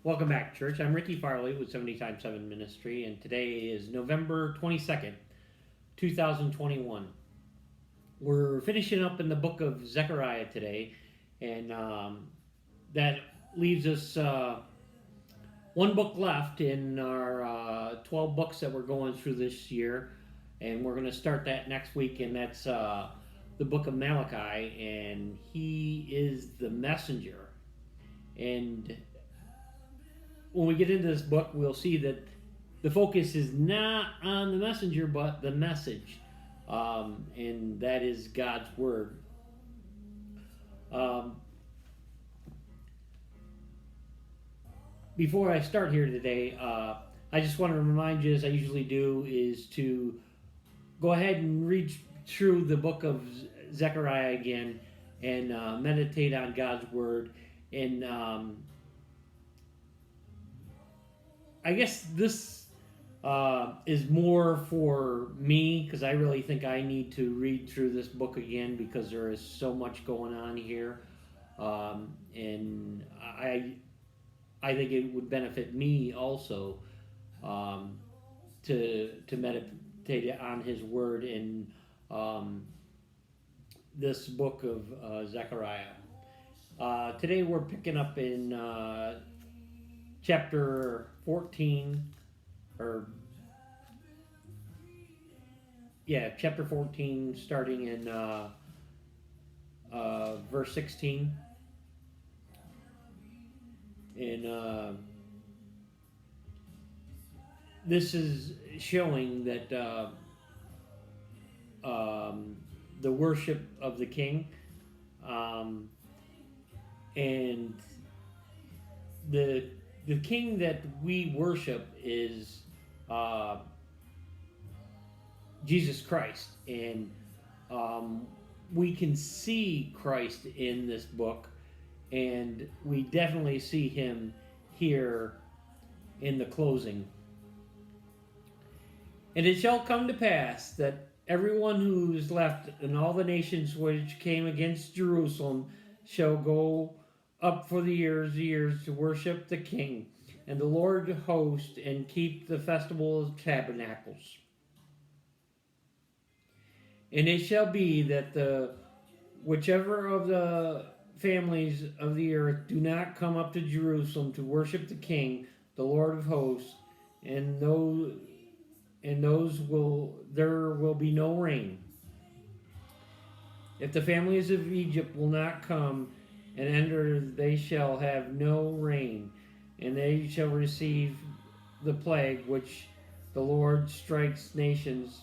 Welcome back, church. I'm Ricky Farley with 70 times 7 Ministry, and today is November 22nd, 2021. We're finishing up in the book of Zechariah today, and that leaves us one book left in our 12 books that we're going through this year, and we're going to start that next week, and that's the book of Malachi, and he is the messenger. And when we get into this book, we'll see that the focus is not on the messenger, but the message, and that is God's word. Um, Before I start here today, I just want to remind you, as I usually do, is to go ahead and read through the book of Zechariah again and meditate on God's word. And I guess this is more for me because I really think I need to read through this book again because there is so much going on here, and I think it would benefit me also um, to meditate on His Word in um, this book of Zechariah. Today we're picking up in chapter 14, or chapter 14, starting in verse 16. And this is showing that the worship of the king, um, and the king that we worship is Jesus Christ, and we can see Christ in this book, and we definitely see him here in the closing. And it shall come to pass that everyone who is left in all the nations which came against Jerusalem shall go up for the years to worship the King and the Lord host and keep the festival of tabernacles. And it shall be that the whichever of the families of the earth do not come up to Jerusalem to worship the King, the Lord of hosts, and those will there will be no rain. If the families of Egypt will not come and enter, they shall have no rain, and they shall receive the plague which the Lord strikes nations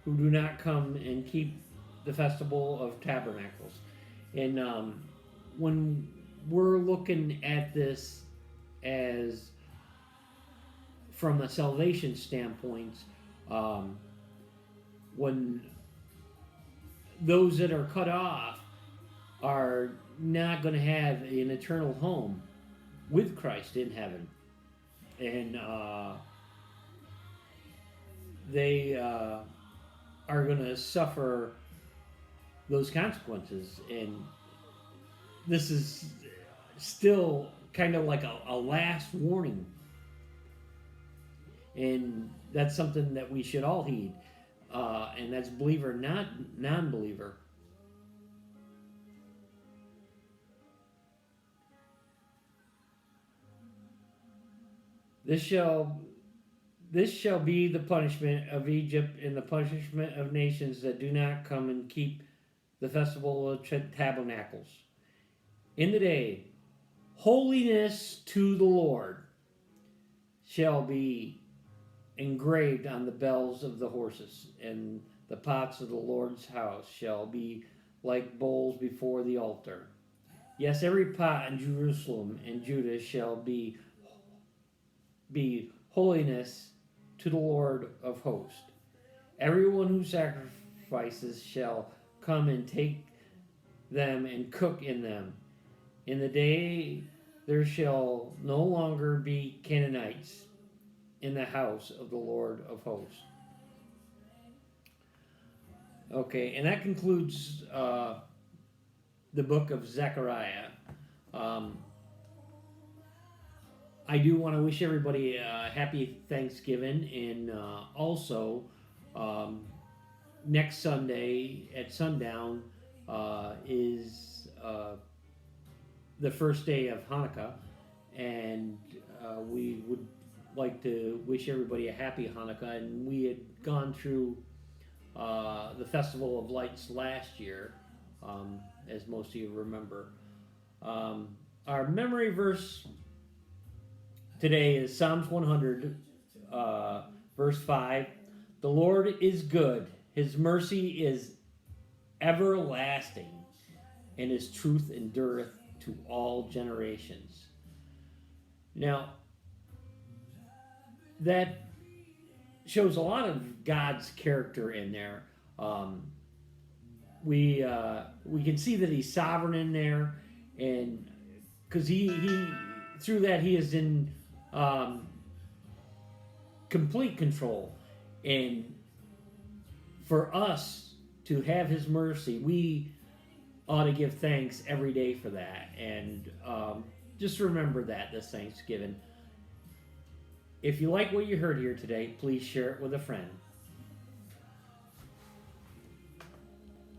who do not come and keep the festival of tabernacles. And when we're looking at this as from a salvation standpoint, when those that are cut off are not going to have an eternal home with Christ in heaven, and they are going to suffer those consequences. And this is still kind of like a last warning, and that's something that we should all heed, and that's believer, not non-believer. This shall be the punishment of Egypt and the punishment of nations that do not come and keep the festival of tabernacles. In the day, holiness to the Lord shall be engraved on the bells of the horses, and the pots of the Lord's house shall be like bowls before the altar. Yes, every pot in Jerusalem and Judah shall be holiness to the Lord of hosts. Everyone who sacrifices shall come and take them and cook in them. In the day there shall no longer be Canaanites in the house of the Lord of hosts. Okay, and that concludes the book of Zechariah. I do want to wish everybody a happy Thanksgiving, and also um, next Sunday at sundown is the first day of Hanukkah, and we would like to wish everybody a happy Hanukkah. And we had gone through the Festival of Lights last year, as most of you remember. Our memory verse today is Psalms 100, verse 5. The Lord is good, his mercy is everlasting, and his truth endureth to all generations. Now, that shows a lot of God's character in there. We can see that he's sovereign in there, and because he through that he is in complete control, and for us to have his mercy, we ought to give thanks every day for that, and just remember that this Thanksgiving. If you like what you heard here today, please share it with a friend.